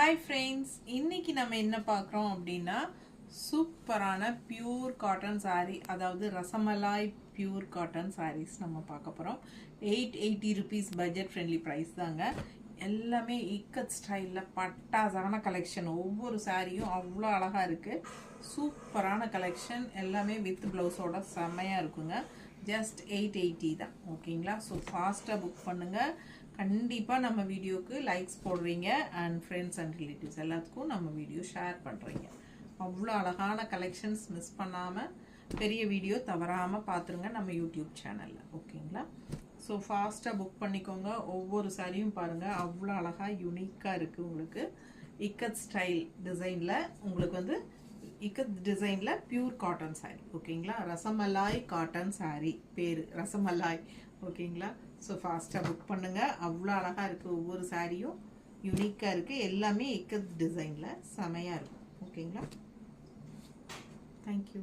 Hi friends, இன்னைக்கு நம்ம என்ன பார்க்குறோம் அப்படின்னா சூப்பரான பியூர் காட்டன் saree, அதாவது ரசமலாய் பியூர் காட்டன் sarees நம்ம பார்க்க போகிறோம். 880 rupees பட்ஜெட் ஃப்ரெண்ட்லி ப்ரைஸ் தாங்க. எல்லாமே இக்கத் ஸ்டைலில் பட்டாசான கலெக்ஷன். ஒவ்வொரு சாரியும் அவ்வளோ அழகாக இருக்குது. சூப்பரான கலெக்ஷன். எல்லாமே வித் ப்ளவுஸோட செம்மையாக இருக்குங்க. ஜஸ்ட் 880 தான். ஓகேங்களா? ஸோ ஃபாஸ்ட்டாக புக் பண்ணுங்கள். கண்டிப்பாக நம்ம வீடியோக்கு லைக்ஸ் போடுறீங்க அண்ட் ஃப்ரெண்ட்ஸ் அண்ட் ரிலேட்டிவ்ஸ் எல்லாத்துக்கும் நம்ம வீடியோ ஷேர் பண்ணுறீங்க. அவ்வளோ அழகான கலெக்ஷன்ஸ் மிஸ் பண்ணாமல் பெரிய வீடியோ தவறாமல் பார்த்துருங்க நம்ம யூடியூப் சேனலில். ஓகேங்களா? ஸோ ஃபாஸ்ட்டாக புக் பண்ணிக்கோங்க. ஒவ்வொரு சாரியும் பாருங்கள், அவ்வளோ அழகாக யூனிக்காக இருக்குது. உங்களுக்கு இக்கத் ஸ்டைல் டிசைனில் உங்களுக்கு இக்கத் டிசைனில் பியூர் காட்டன் சாரீ. ஓகேங்களா? ரசமலாய் காட்டன் சாரீ, பேர் ரசமலாய். ஓகேங்களா? ஸோ ஃபாஸ்ட்டாக புக் பண்ணுங்கள். அவ்வளோ அழகாக இருக்குது. ஒவ்வொரு சாரியும் யூனிக்காக இருக்குது. எல்லாமே இக்கத் டிசைனில் செமையாக இருக்கும். ஓகேங்களா? தேங்க்யூ.